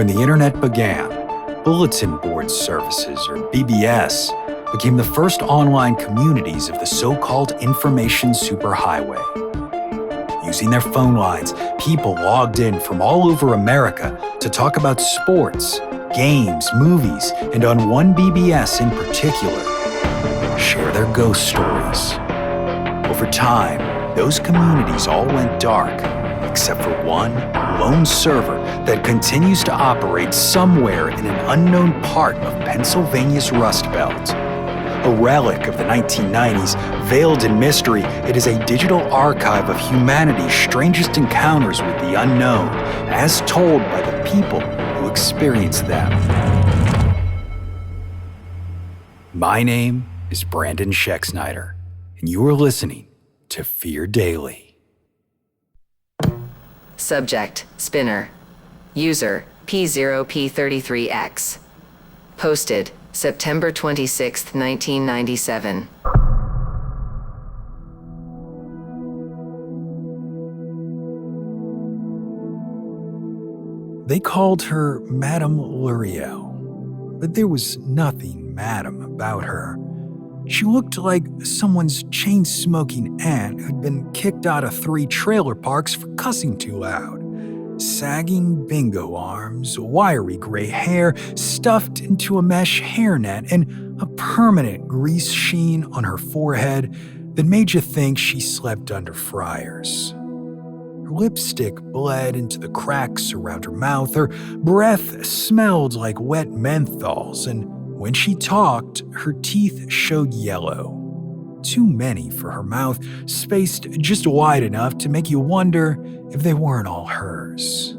When the internet began, bulletin board services, or BBS, became the first online communities of the so-called information superhighway. Using their phone lines, people logged in from all over America to talk about sports, games, movies, and on one BBS in particular, share their ghost stories. Over time, those communities all went dark, except for one lone server that continues to operate somewhere in an unknown part of Pennsylvania's Rust Belt. A relic of the 1990s, veiled in mystery, it is a digital archive of humanity's strangest encounters with the unknown, as told by the people who experienced them. My name is Brandon Schexnayder, and you are listening to Fear Daily. Subject, Spinner. User, P0P33X. Posted, September 26, 1997. They called her Madame L'Oreal, but there was nothing Madame about her. She looked like someone's chain-smoking aunt who'd been kicked out of 3 trailer parks for cussing too loud. Sagging bingo arms, wiry gray hair stuffed into a mesh hairnet, and a permanent grease sheen on her forehead that made you think she slept under fryers. Her lipstick bled into the cracks around her mouth, her breath smelled like wet menthols, and when she talked, her teeth showed yellow. Too many for her mouth, spaced just wide enough to make you wonder if they weren't all hers.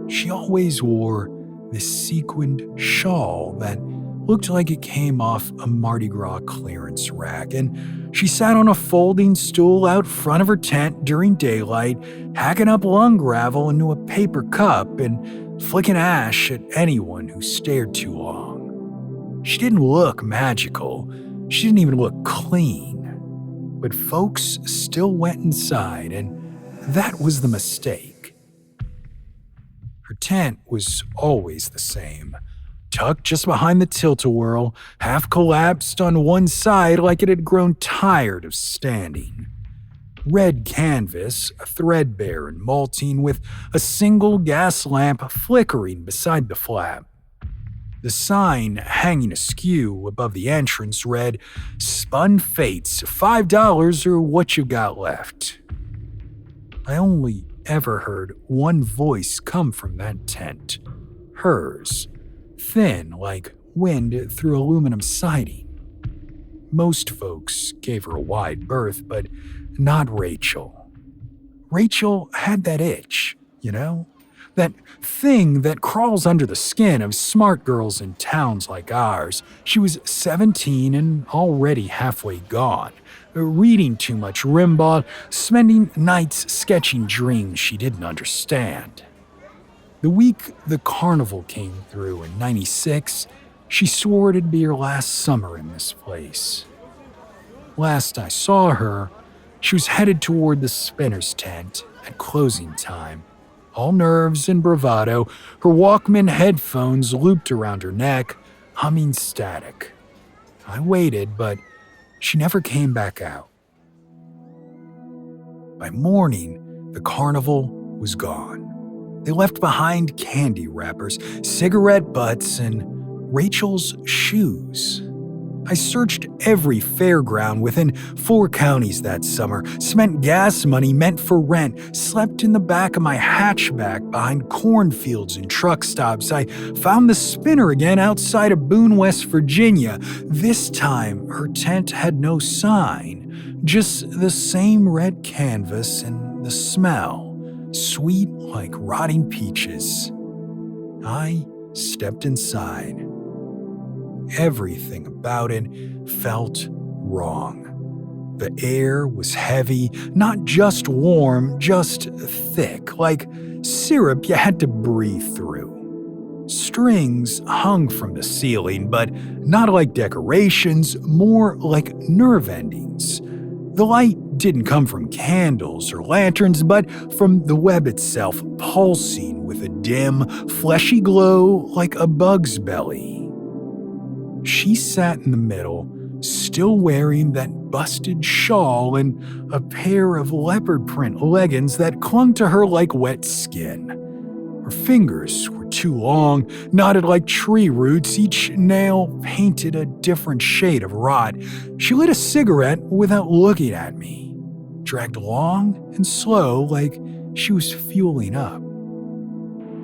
She always wore this sequined shawl that looked like it came off a Mardi Gras clearance rack, and she sat on a folding stool out front of her tent during daylight, hacking up lung gravel into a paper cup and flicking ash at anyone who stared too long. She didn't look magical. She didn't even look clean. But folks still went inside, and that was the mistake. Her tent was always the same, tucked just behind the tilt-a-whirl, half collapsed on one side like it had grown tired of standing. Red canvas, threadbare and molting, with a single gas lamp flickering beside the flap. The sign hanging askew above the entrance read, "Spun Fates, $5 or what you got left." I only ever heard one voice come from that tent. Hers, thin like wind through aluminum siding. Most folks gave her a wide berth, but not Rachel. Rachel had that itch, you know? That thing that crawls under the skin of smart girls in towns like ours. She was 17 and already halfway gone, reading too much Rimbaud, spending nights sketching dreams she didn't understand. The week the carnival came through in '96, she swore it'd be her last summer in this place. Last I saw her, she was headed toward the spinner's tent at closing time. All nerves and bravado, her Walkman headphones looped around her neck, humming static. I waited, but she never came back out. By morning, the carnival was gone. They left behind candy wrappers, cigarette butts, and Rachel's shoes. I searched every fairground within 4 counties that summer, spent gas money meant for rent, slept in the back of my hatchback behind cornfields and truck stops. I found the spinner again outside of Boone, West Virginia. This time, her tent had no sign, just the same red canvas and the smell, sweet like rotting peaches. I stepped inside. Everything about it felt wrong. The air was heavy, not just warm, just thick, like syrup you had to breathe through. Strings hung from the ceiling, but not like decorations, more like nerve endings. The light didn't come from candles or lanterns, but from the web itself, pulsing with a dim, fleshy glow like a bug's belly. She sat in the middle, still wearing that busted shawl and a pair of leopard print leggings that clung to her like wet skin. Her fingers were too long, knotted like tree roots, each nail painted a different shade of rot. She lit a cigarette without looking at me, dragged long and slow like she was fueling up.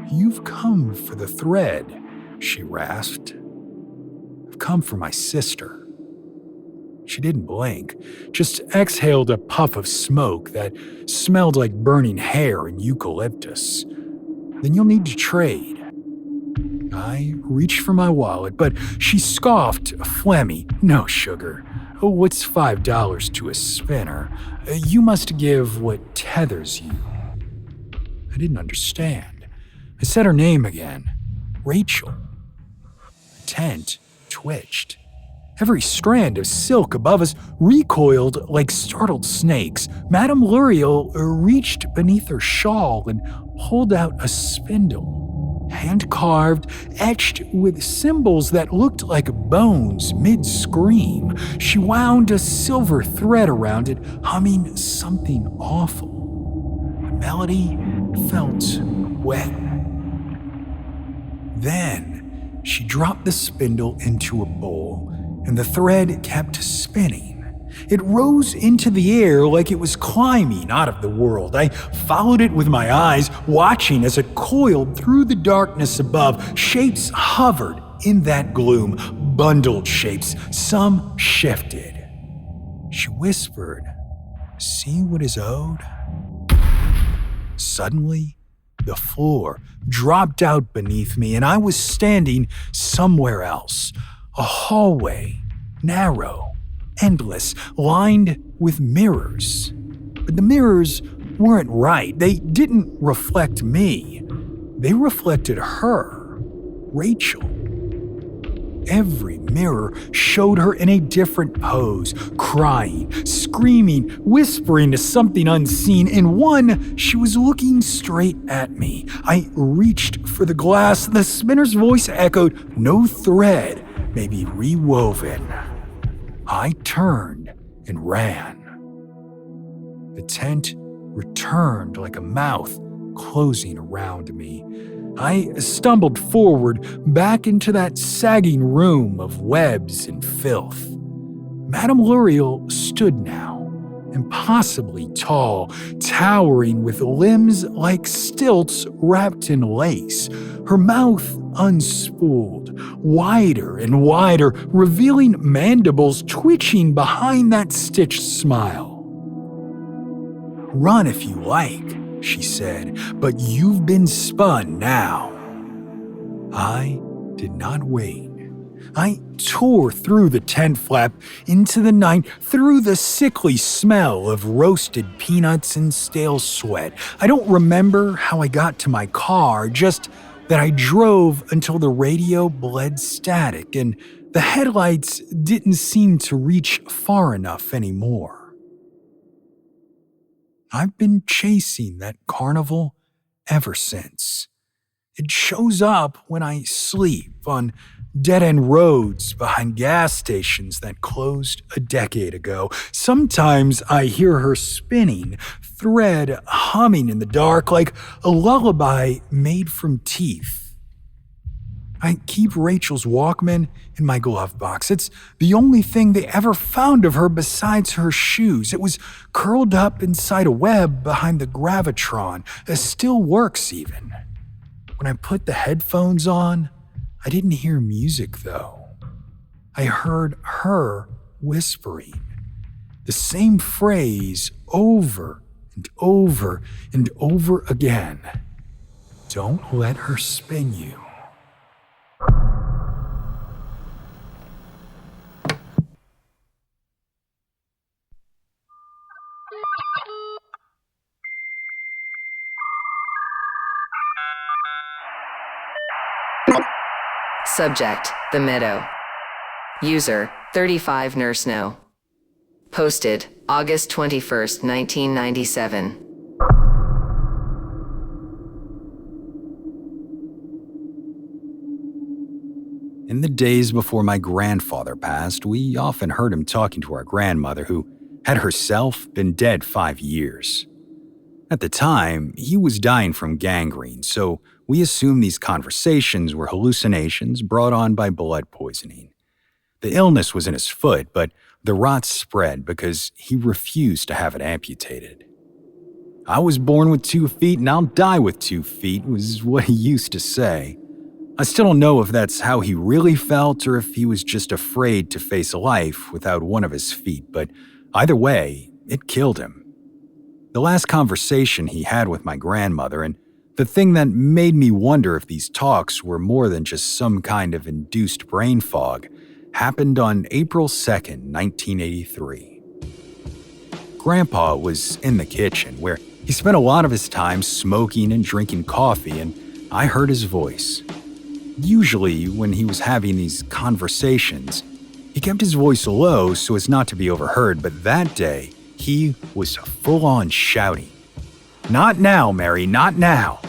"You've come for the thread," she rasped. "I've come for my sister." She didn't blink, just exhaled a puff of smoke that smelled like burning hair and eucalyptus. "Then you'll need to trade." I reached for my wallet, but she scoffed, phlegmy. "No, sugar. Oh, what's $5 to a spinner? You must give what tethers you." I didn't understand. I said her name again. Rachel. The tent twitched. Every strand of silk above us recoiled like startled snakes. Madame Luriel reached beneath her shawl and pulled out a spindle, hand-carved, etched with symbols that looked like bones mid-scream. She wound a silver thread around it, humming something awful. The melody felt wet. Then she dropped the spindle into a bowl, and the thread kept spinning. It rose into the air like it was climbing out of the world. I followed it with my eyes, watching as it coiled through the darkness above. Shapes hovered in that gloom, bundled shapes. Some shifted. She whispered, "See what is owed?" Suddenly, the floor dropped out beneath me, and I was standing somewhere else. A hallway, narrow, endless, lined with mirrors. But the mirrors weren't right. They didn't reflect me. They reflected her, Rachel. Every mirror showed her in a different pose, crying, screaming, whispering to something unseen. In one, she was looking straight at me. I reached for the glass. The spinner's voice echoed, "No thread may be rewoven." I turned and ran. The tent returned like a mouth closing around me. I stumbled forward back into that sagging room of webs and filth. Madame Luriel stood now, impossibly tall, towering with limbs like stilts wrapped in lace. Her mouth unspooled, wider and wider, revealing mandibles twitching behind that stitched smile. "Run if you like," she said, "but you've been spun now." I did not wait. I tore through the tent flap, into the night, through the sickly smell of roasted peanuts and stale sweat. I don't remember how I got to my car, just that I drove until the radio bled static and the headlights didn't seem to reach far enough anymore. I've been chasing that carnival ever since. It shows up when I sleep on dead-end roads behind gas stations that closed a decade ago. Sometimes I hear her spinning, thread humming in the dark like a lullaby made from teeth. I keep Rachel's Walkman in my glove box. It's the only thing they ever found of her besides her shoes. It was curled up inside a web behind the Gravitron. It still works even. When I put the headphones on, I didn't hear music though. I heard her whispering the same phrase over and over and over again. Don't let her spin you. Subject, The Meadow. User, 35 Nurse No. Posted August 21st, 1997. In the days before my grandfather passed, we often heard him talking to our grandmother, who had herself been dead 5 years. At the time, he was dying from gangrene, so we assumed these conversations were hallucinations brought on by blood poisoning. The illness was in his foot, but the rot spread because he refused to have it amputated. "I was born with 2 feet and I'll die with 2 feet," was what he used to say. I still don't know if that's how he really felt or if he was just afraid to face life without one of his feet, but either way, it killed him. The last conversation he had with my grandmother, and the thing that made me wonder if these talks were more than just some kind of induced brain fog, happened on April 2nd, 1983. Grandpa was in the kitchen, where he spent a lot of his time smoking and drinking coffee, and I heard his voice. Usually, when he was having these conversations, he kept his voice low so as not to be overheard, but that day, he was full-on shouting. "Not now, Mary, not now."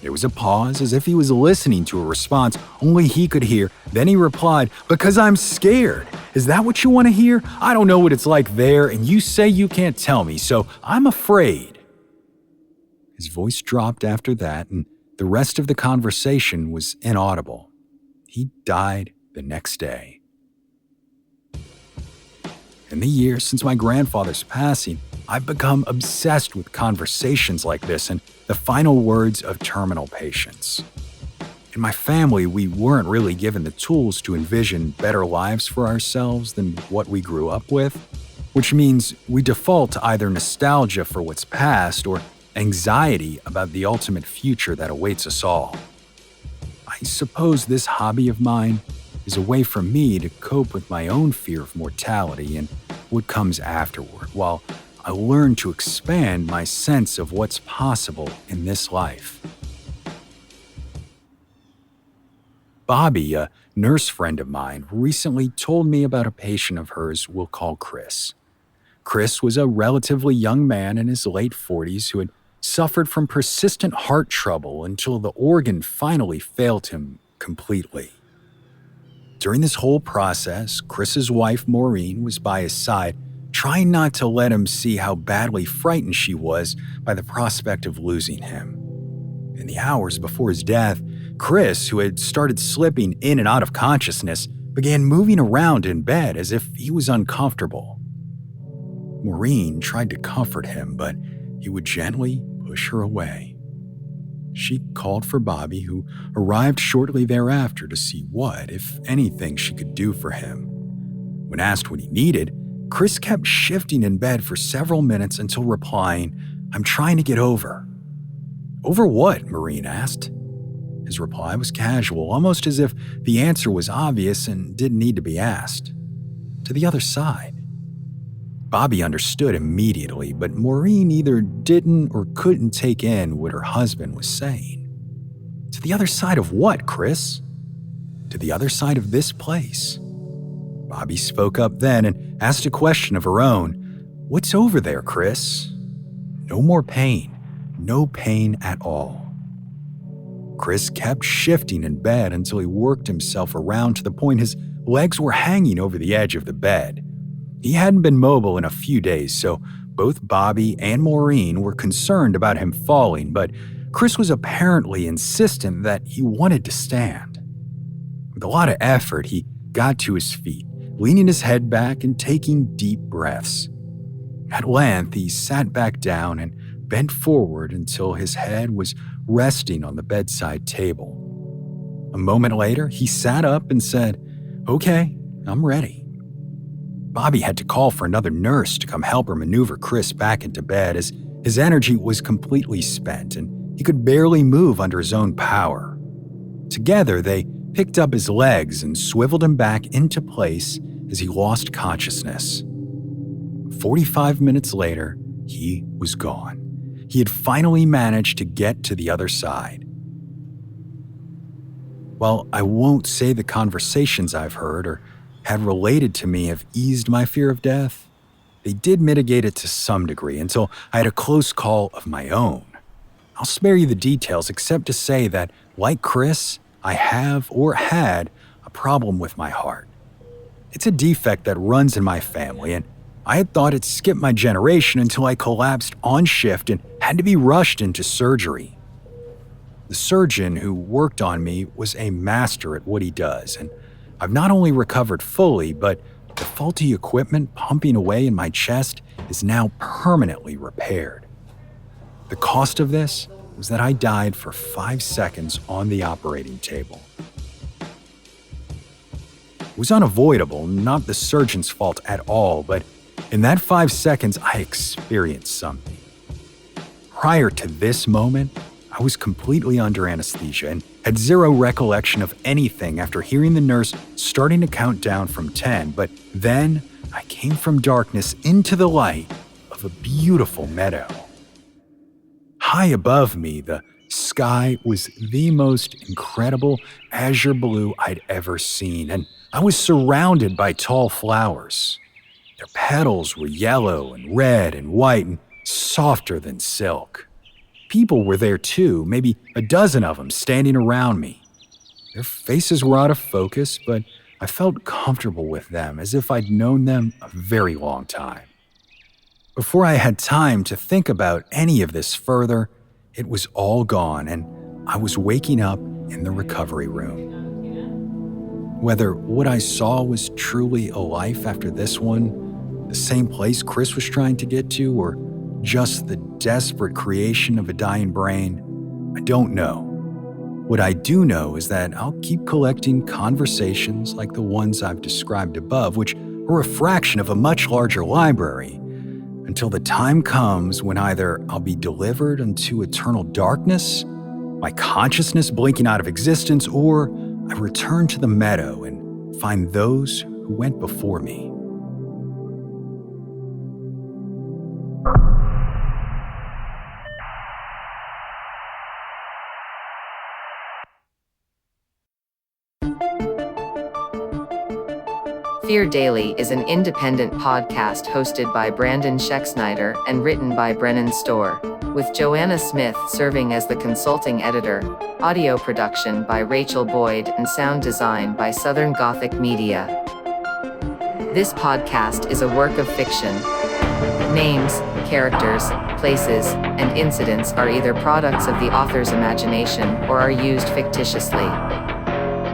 There was a pause, as if he was listening to a response only he could hear. Then he replied, "Because I'm scared. Is that what you want to hear? I don't know what it's like there, and you say you can't tell me, so I'm afraid." His voice dropped after that, and the rest of the conversation was inaudible. He died the next day. In the years since my grandfather's passing, I've become obsessed with conversations like this and the final words of terminal patients. In my family, we weren't really given the tools to envision better lives for ourselves than what we grew up with, which means we default to either nostalgia for what's past or anxiety about the ultimate future that awaits us all. I suppose this hobby of mine is a way for me to cope with my own fear of mortality and what comes afterward, while I learn to expand my sense of what's possible in this life. Bobby, a nurse friend of mine, recently told me about a patient of hers we'll call Chris. Chris was a relatively young man in his late 40s who had suffered from persistent heart trouble until the organ finally failed him completely. During this whole process, Chris's wife, Maureen, was by his side, trying not to let him see how badly frightened she was by the prospect of losing him. In the hours before his death, Chris, who had started slipping in and out of consciousness, began moving around in bed as if he was uncomfortable. Maureen tried to comfort him, but he would gently push her away. She called for Bobby, who arrived shortly thereafter to see what, if anything, she could do for him. When asked what he needed, Chris kept shifting in bed for several minutes until replying, "I'm trying to get over." "Over what?" Maureen asked. His reply was casual, almost as if the answer was obvious and didn't need to be asked. "To the other side." Bobby understood immediately, but Maureen either didn't or couldn't take in what her husband was saying. "To the other side of what, Chris?" "To the other side of this place." Bobby spoke up then and asked a question of her own. "What's over there, Chris?" "No more pain. No pain at all." Chris kept shifting in bed until he worked himself around to the point his legs were hanging over the edge of the bed. He hadn't been mobile in a few days, so both Bobby and Maureen were concerned about him falling, but Chris was apparently insistent that he wanted to stand. With a lot of effort, he got to his feet, leaning his head back and taking deep breaths. At length, he sat back down and bent forward until his head was resting on the bedside table. A moment later, he sat up and said, "Okay, I'm ready." Bobby had to call for another nurse to come help her maneuver Chris back into bed, as his energy was completely spent and he could barely move under his own power. Together, they picked up his legs and swiveled him back into place as he lost consciousness. 45 minutes later, he was gone. He had finally managed to get to the other side. While I won't say the conversations I've heard or had related to me have eased my fear of death, they did mitigate it to some degree until I had a close call of my own. I'll spare you the details except to say that, like Chris, I have or had a problem with my heart. It's a defect that runs in my family, and I had thought it skipped my generation until I collapsed on shift and had to be rushed into surgery. The surgeon who worked on me was a master at what he does, and I've not only recovered fully, but the faulty equipment pumping away in my chest is now permanently repaired. The cost of this was that I died for 5 seconds on the operating table. It was unavoidable, not the surgeon's fault at all, but in that 5 seconds, I experienced something. Prior to this moment, I was completely under anesthesia and had zero recollection of anything after hearing the nurse starting to count down from 10, but then I came from darkness into the light of a beautiful meadow. High above me, the sky was the most incredible azure blue I'd ever seen, and I was surrounded by tall flowers. Their petals were yellow and red and white and softer than silk. People were there too, maybe a dozen of them standing around me. Their faces were out of focus, but I felt comfortable with them as if I'd known them a very long time. Before I had time to think about any of this further, it was all gone and I was waking up in the recovery room. Whether what I saw was truly a life after this one, the same place Chris was trying to get to, or just the desperate creation of a dying brain, I don't know. What I do know is that I'll keep collecting conversations like the ones I've described above, which are a fraction of a much larger library, until the time comes when either I'll be delivered into eternal darkness, my consciousness blinking out of existence, or I return to the meadow and find those who went before me. Fear Daily is an independent podcast hosted by Brandon Schexnayder and written by Brennan Storr, with Joanna Smith serving as the consulting editor, audio production by Rachel Boyd, and sound design by Southern Gothic Media. This podcast is a work of fiction. Names, characters, places, and incidents are either products of the author's imagination or are used fictitiously.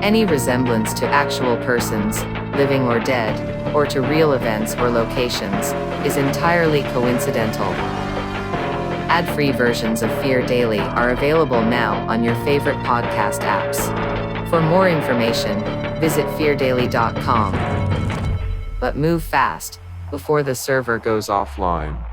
Any resemblance to actual persons, living or dead, or to real events or locations, is entirely coincidental. Ad-free versions of Fear Daily are available now on your favorite podcast apps. For more information, visit feardaily.com. But move fast, before the server goes offline.